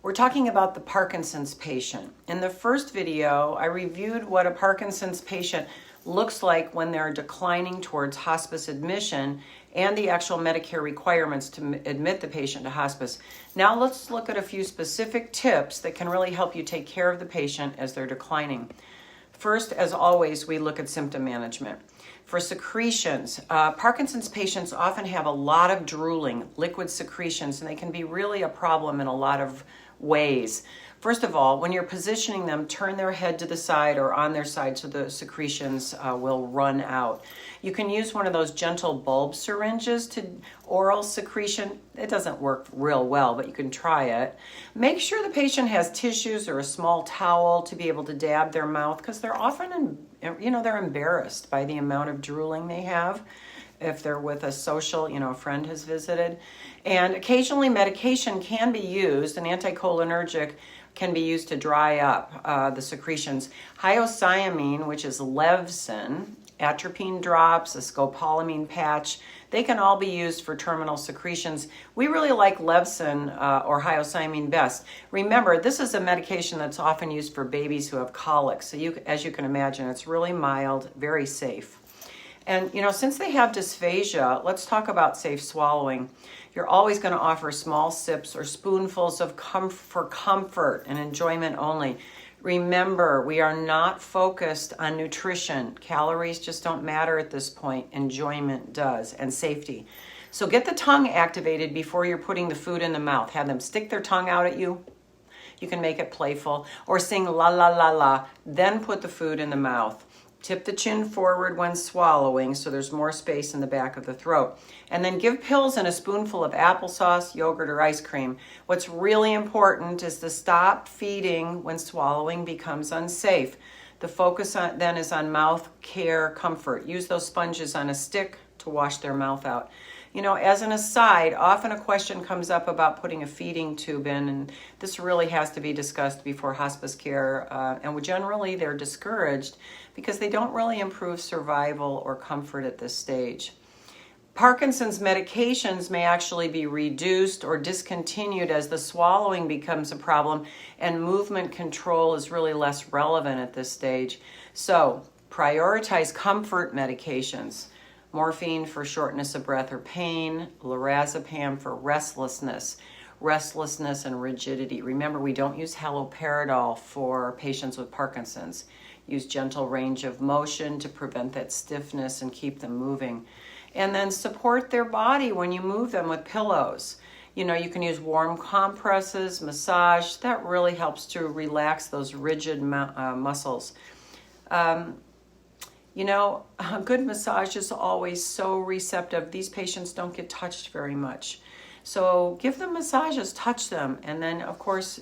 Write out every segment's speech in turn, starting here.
We're talking about the Parkinson's patient. In the first video, I reviewed what a Parkinson's patient looks like when they're declining towards hospice admission and the actual Medicare requirements to admit the patient to hospice. Now let's look at a few specific tips that can really help you take care of the patient as they're declining. First, as always, we look at symptom management. For secretions, Parkinson's patients often have a lot of drooling, liquid secretions, and they can be really a problem in a lot of ways. First of all, when you're positioning them, turn their head to the side or on their side so the secretions will run out. You can use one of those gentle bulb syringes to oral secretion. It doesn't work real well, but you can try it. Make sure the patient has tissues or a small towel to be able to dab their mouth, because they're often, they're embarrassed by the amount of drooling they have if they're with a social, a friend has visited. And occasionally medication can be used, an anticholinergic can be used to dry up the secretions. Hyoscyamine, which is Levsin, atropine drops, a scopolamine patch, they can all be used for terminal secretions. We really like Levsin or hyoscyamine best. Remember, this is a medication that's often used for babies who have colic. So as you can imagine, it's really mild, very safe. And, since they have dysphagia, let's talk about safe swallowing. You're always going to offer small sips or spoonfuls for comfort and enjoyment only. Remember, we are not focused on nutrition. Calories just don't matter at this point. Enjoyment does, and safety. So get the tongue activated before you're putting the food in the mouth. Have them stick their tongue out at you. You can make it playful. Or sing la la la la, then put the food in the mouth. Tip the chin forward when swallowing so there's more space in the back of the throat. And then give pills in a spoonful of applesauce, yogurt, or ice cream. What's really important is to stop feeding when swallowing becomes unsafe. The focus then is on mouth care, comfort. Use those sponges on a stick to wash their mouth out. As an aside, often a question comes up about putting a feeding tube in, and this really has to be discussed before hospice care, and generally they're discouraged because they don't really improve survival or comfort at this stage. Parkinson's medications may actually be reduced or discontinued as the swallowing becomes a problem and movement control is really less relevant at this stage. So prioritize comfort medications. Morphine for shortness of breath or pain, lorazepam for restlessness and rigidity. Remember, we don't use haloperidol for patients with Parkinson's. Use gentle range of motion to prevent that stiffness and keep them moving. And then support their body when you move them with pillows. You can use warm compresses, massage. That really helps to relax those rigid muscles. A good massage is always so receptive. These patients don't get touched very much. So give them massages, touch them, and then, of course,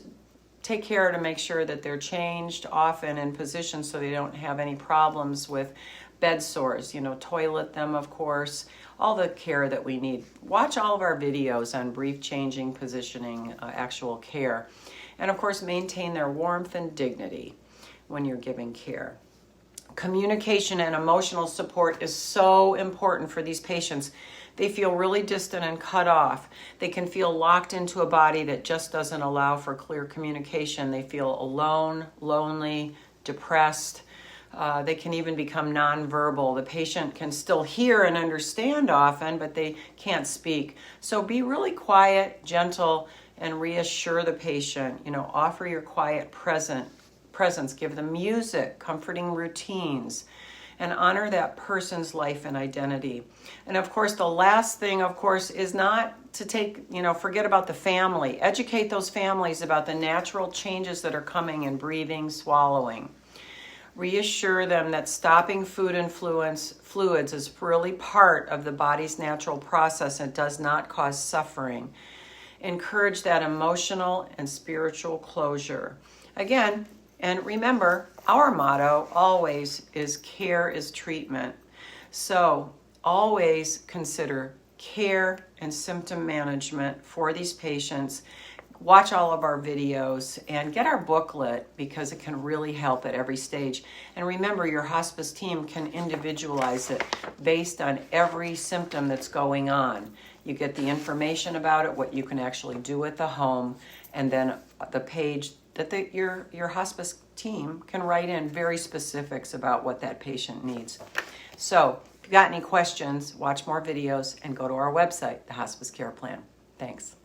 take care to make sure that they're changed often in position so they don't have any problems with bed sores. Toilet them, of course, all the care that we need. Watch all of our videos on brief changing, positioning, actual care. And, of course, maintain their warmth and dignity when you're giving care. Communication and emotional support is so important for these patients. They feel really distant and cut off. They can feel locked into a body that just doesn't allow for clear communication. They feel alone, lonely, depressed. They can even become nonverbal. The patient can still hear and understand often, but they can't speak. So be really quiet, gentle, and reassure the patient. Offer your quiet presence. Give them music, comforting routines, and honor that person's life and identity. And of course, the last thing, is not to forget about the family. Educate those families about the natural changes that are coming in breathing, swallowing. Reassure them that stopping food and fluids is really part of the body's natural process and does not cause suffering. Encourage that emotional and spiritual closure. Again, and remember, our motto always is care is treatment. So always consider care and symptom management for these patients. Watch all of our videos and get our booklet because it can really help at every stage. And remember, your hospice team can individualize it based on every symptom that's going on. You get the information about it, what you can actually do at the home, and then the page that your hospice team can write in very specifics about what that patient needs. So if you got any questions, watch more videos and go to our website, the Hospice Care Plan. Thanks.